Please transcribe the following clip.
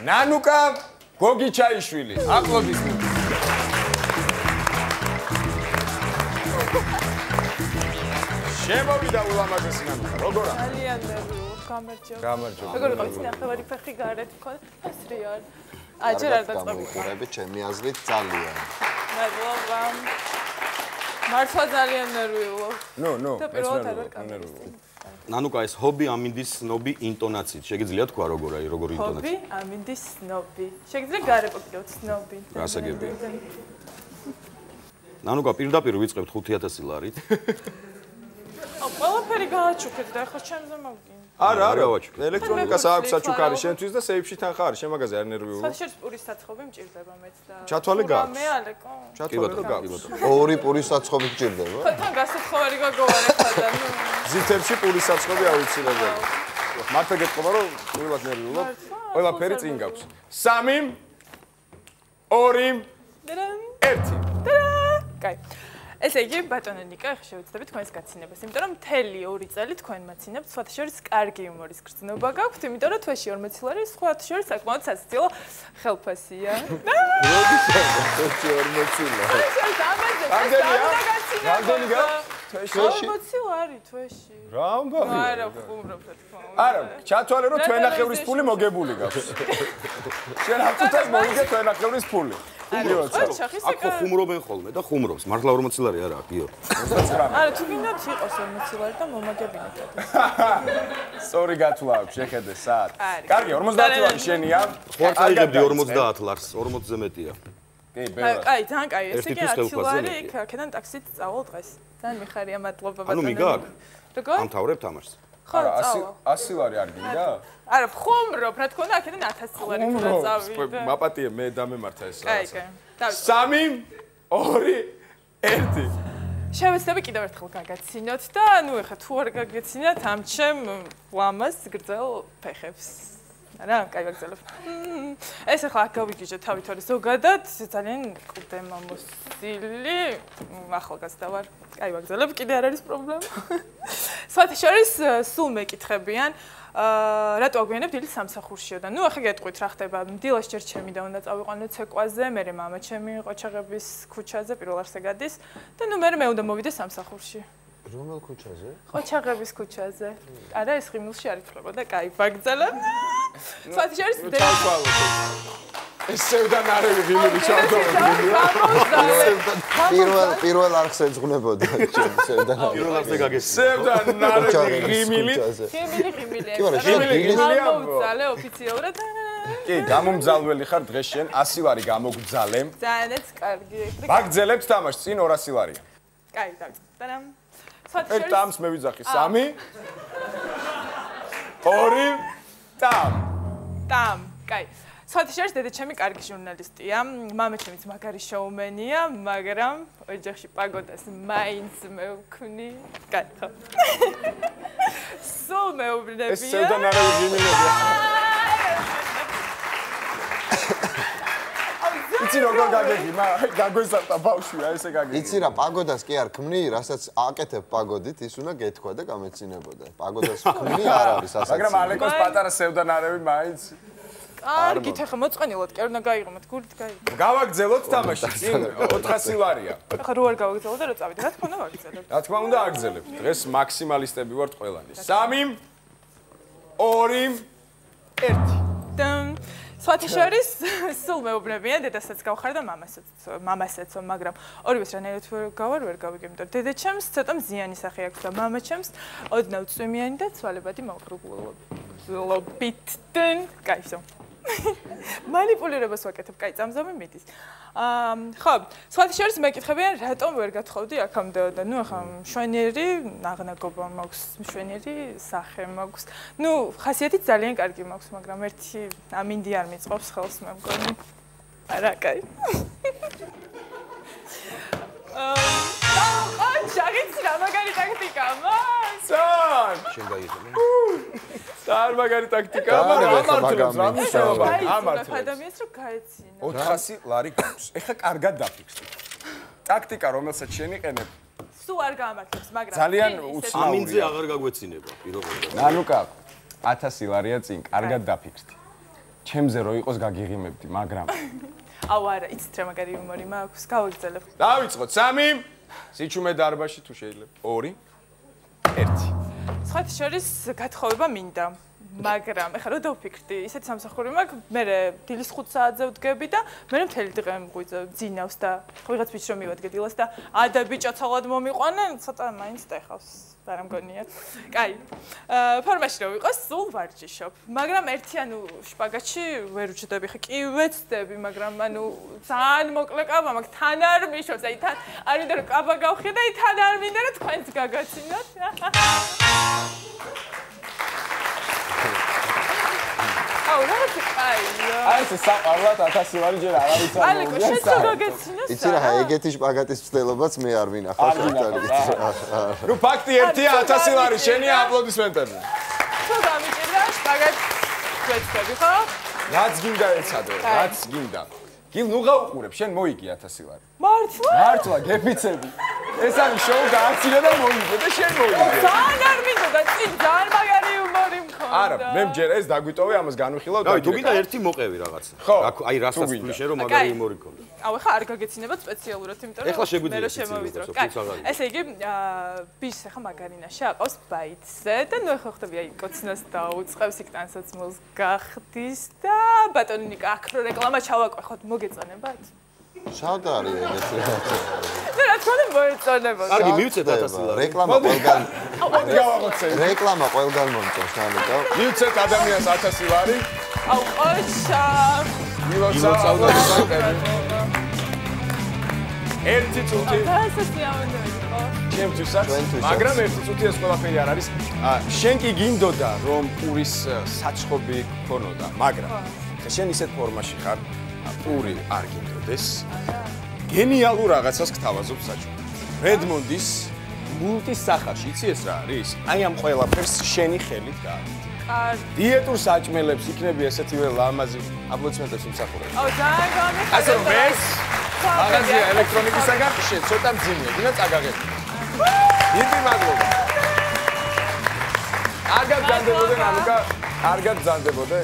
ნანუკა გოგიჩაიშვილი. აპლოდისმენტი. შემოვიდა ულამაზესი ნანუკა. როგორ არის? ძალიან ნერვიულობ, გამარჯობა. გამარჯობა. როგორ იყო წინახევარი ფეხი გარეთ მქონდა? ასრი არ. აჯერ არ დაწყებია. გამოვიყურებით ჩემი აზრით ძალიან. მადლობა. მართლა ძალიან ნერვიულობ. ნუ, და პირველად არ ვარ ნერვიულობ. ნანუკა ეს ჰობი ამინდის სნობი ინტონაციით. შეგიძლიათ თქვა როგორი ინტონაცია? ჰობი ამინდის სნობი. შეგიძლიათ გარეკო კიდევ სნობი. გასაგებია. ნანუკა პირდაპირ ვიწყებთ 5000 ლარით. ყველაფერი გააჩუქეთ და ახლა ჩემზე მოვგინე. არა, ელექტრონიკას აქვს საჩუქარი შენთვის და სეიფში თან ხარ, შემაგაზე არ ნერვიულობ. საერთოდ პურის საცხობი მჭირდება მეც და ჩათვალე გაქვს. მე ალეკო. ჩათვალე გაქვს. ორი პურის საცხობი გჭირდება? ხო, თან გასაცხობარი გაგოვარ ახლა და ნუ. ზითებში პურის საცხობი აუცილებელი. მართლა გეტყობა რომ ყველად ნერვიულობ. ყველაფერი წინ გაქვს. 3 2 1 კაი. ესე იგი, ბატონო ნიკა, ახლა შევეცდებით თქვენს გაცინებას, იმიტომ რომ მთელი 2 წელი თქვენ მაცინებთ, სხვათა შორის კარგი იუმორის გრძნობა გაქვთ, იმიტომ რომ თვეში 40 ლარი სხვათა შორის საკმაოდ სასაცილო ხელფასია. როდის თვეში 40 ლარი? რამდენი გაქვს? თვეში 40 ლარი თვეში. რა უნდა? არა, ხუმრობ რა თქმა უნდა. არა, ჩათვალე რომ თვენახევრის ფული მოგებული გაქვს. შენ აწუთას მოვიგე თვენახევრის ფული. აქ ხუმრობენ ხოლმე და ხუმრობს. მართლა 40 ლარი არა, გიო. არა, თუ გინდათ იყოს 40 ლარი და მომაგებინეთ. სწორი გათვლა აქვს, შეხედე საათ. კარგი, 50 ლარი შენია. ხო, წაიღებდი 50 ლარს, 40-ზე მეტია. კი, ბევრად. კაი, ძალიან კაი. ესე იგი 10 ლარი იქ აქედან ტაქსით წავალ დღეს. ძალიან მიხარია, მადლობა ბატონო. ანუ მიგაკ? როგორ? ამთავრებ თამაშს. ხო, წავალ. 100 ლარი არ გინდა? არა, ხუმრობ, რა თქმა უნდა, აქედან 1000 ლარი უნდა წავიდე. მაპატიე, მე დამემართა ეს. კაი, კაი. 3 2 1 შევეცდები კიდევ ერთხელ გაგაცინოთ და ნუ ეხა თუ არ გაგეცინათ ამ ჩემ ლამაზ გრძელ ფეხებს. არა, კაი ვაგზავნებ. ეს ახლა აქ გავიგიჟე თავით ორი ზოგადად ძალიან ყდემამოსილი ახალგაზრდა ვარ. კაი ვაგზავნებ, კიდე არ არის პრობლემა. სხვათა შორის სულ მეკითხებიან რატო აგვიანებ დილით სამსახურშიო და ნუ ახლა გეტყვით რა ხდება დილას ჯერ ჩემი და უნდა წავიყვანო ცეკვაზე მე მამა ჩემი ყოჩაღების ქუჩაზე პირველ არსზე გადის და ნუ მე უნდა მოვიდე სამსახურში რომელ ქუჩაზე? ყოჩაღების ქუჩაზე არა ეს ღიმილში არ ითვლებოდა კაი ბაგძალა სხვათა შორის ეს სევდანარევი ღიმილი ჩავდოვე პირველ არხს ეძღვნებოდა სევდანარევი პირველ არხზე გაგეს სევდანარევი ღიმილი გამომძალე ოფიციალურად კი გამომძალველი ხარ დღეს შენ 100 ლარი გამოგძალემ ძალიანაც კარგი ბაგძელებთ თამაშს წინ 200 ლარია კაი დავწდანამ ერთ ტამს მე ვიძახი 3 2 ტამ კაი სხვათა შორის დედაჩემი კარგი ჟურნალისტია, მამაჩემიც მაგარი შოუმენია, მაგრამ ოჯახში პაგოდას მაინც მევქვნი. კაი, ხო. სულ მეუბნებია. ეს სევდანარევი ღიმილებია. იცი როგორ გაგეგი, გაგვესარტა ბავშვია, ესე გაგეგი. იცი რა, პაგოდას კი არ ქმნი, რასაც აკეთებ პაგოდით, ის უნდა გეთქვა და გამეცინებოდა. პაგოდას ქმნი არ არის ასაცი. მაგრამ ალეკოს პატარა სევდანარევი მაინც კარგით, ახლა მოწყენილოთ, კი არ უნდა გაიღოთ, გულით გაიღოთ. გავაგზელოთ თამაში, წინ 400 ლარია. ახლა რო არ გავაგზავნოთ და რო წავიდე, რა თქმა უნდა ვაგზავნებ. რა თქმა უნდა აგზელებთ. დღეს მაქსიმალისტები ვართ ყველანი. 3 2 1 სხვათა შორის სულ მეუბნებიან დედასაც გავხარ და მამასაც, მაგრამ ორივეს რანაირად ვერ გავიგე, იმიტომ დედაჩემს ცოტა მზიანი სახე აქვს და მამაჩემს ოდნავ წვიმიანი და ცვალებადი მაუხრუბლობით. კაი, всё. манипулირებას ვაკეთებ, კაი, წამზომი მიდის. ხო, სხვათა შორის მეკითხებიან, რატომ ვერ გათხოვდი აქამდე და ნუ ახლა მშვენიერი ნაღნაგობა მაქვს, მშვენიერი სახე მაქვს. ნუ ხასიათით ძალიან კარგი მაქვს, მაგრამ ერთი ამინდი არ მიწყობს ხელს მე მგონი. არა, კაი. ჩაგიცი რა მაგარი ტაქტიკა მას? შენ გაიღებ. არ მაგარი ტაქტიკაა, მაგრამ ამართლებს რა მნიშვნელობა? ამართლებს. ადამიანს რო გაეცინა. 400 ლარი გაქვს. ეხა კარგად დაფიქსდი. ტაქტიკა, რომელსაც შენ იყენებ, სულ არ გაამართლებს, მაგრამ ძალიან უცნაურია. ამინძე აღარ გაგვეცინება პირობებად. ნანუკა 1000 ლარია წინ, კარგად დაფიქსდი. ჩემზე რო იყოს გაგიღიმებდი, მაგრამ აუ არა, იცით რა მაგარი იუმორი მაქვს, გავაგრძელებ. დავიწყოთ 3 სიჩუმე დარბაში თუ შეიძლება 2 1 სხვათა შორის გათხოვება მინდა. მაგრამ ეხლა რო დავფიქრდი, ისეთი სამსახური მაქვს, მე დილის 5 საათზე ვდგები და მე მთელი დღე მღვიძე ძინავს და ვიღაც ბიჭს რომ მივადგე დილას და ადა ბიჭო ცალად მომიყვანენ, ცოტა მაინც ტეხავს. არა მგონია. კაი. ფორმაში რო ვიყოს, სულ ვარჯიშობ. მაგრამ ერთი ანუ შპაგატში ვერ უჩდები, ხე კი ვეცდები, მაგრამ ანუ ძალიან მოკლე კაბა მაქვს, თან არ მიშობს, აი თან არ მინდა რომ კაბა გავხიე და აი თან არ მინდა რომ თქვენც გაგაცინოთ. აუ რა კაია. აი ეს საყარლად 1000 ლარი ჯერ არ არის ამბობ. ალეკო შეცო გაგაცინოს. იცი რა, ეგეთი შპაგატის ცდილობაც მე არ მინახავს ერთად. ნუ ფაქტი ერთია 1000 ლარი შენია აპლოდისმენტები. თუ გამიჭირდა შპაგატს ვეცდები ხო? რაც გინდა ეცადე, რაც გინდა. გილ ნუ გაუყურებ, შენ მოიგი 1000 ლარი. მართლა? მართლა გეფიცები. ეს არის შოუ გააცილე და მოიგე და შენ მოიგე. ძალიან არ მინდოდა, წინ ძალიან მაგარი იუმორი მქონდა. არა, მე მჯერ ეს დაგვიტოვე, ამას განვიხილავ და თუ გინდა ერთი მოყევი რაღაცა. აი რასაც ფლიშე რომ მაგარი იმორი ქონდა. აუ ეხლა არ გაგეცინებათ სპეციალურად, იმიტომ რომ ეხლა შეგვიძლია მე რო შემოვიდრო. კაი. ესე იგი, ბიჭს ეხლა მაგარინაში აყავს ბაიტზე და ნუ ეხლა ხვდები აი კოცნას დაუწყებს იქ ტანსაცმელს გახდის და ბატონი ნიკა აქრო რეკლამა ჩავაკვეხოთ, მოგეწონებათ? შავდა არის ეგეთი რაღაცა. მე რა თქმა უნდა მოეწონებოდა. კარგი, მივცეთ 1000 ლარი. რეკლამა ყველგან გავაღოცე. რეკლამა ყველგან მომწონს, ანიკა. მივცეთ ადამიანს 1000 ლარი. აუ ოჩა. მივოცავდა ერთი წუთი. ჩემთვისაც, მაგრამ ერთი წუთი ეს ყველაფერი არ არის. შენ კი გინდოდა რომ პურის საცხობი ქონოდა, მაგრამ შენ ისეთ ფორმაში ხარ, პური არ გინდოდეს. გენიალურ რაღაცას გთავაზობ საჭმელად. რედმონდის მულტის სახაში, იცი ეს რა არის? აი ამ ყველაფერს შენი ხელით გააკეთე. დიეტურ საჭმელებს იქნები ესეთივე ლამაზი აპლოდისმენტებს იმსახურებ. აუ ძალიან გამიხარდა. ასე რომ ეს მაღაზია ელექტრონიკისაგან ცოტა მძიმეა, გინდა წაგაღები. დიდი მადლობა. კარგად გძანდებოდე, ანუკა, კარგად გძანდებოდე.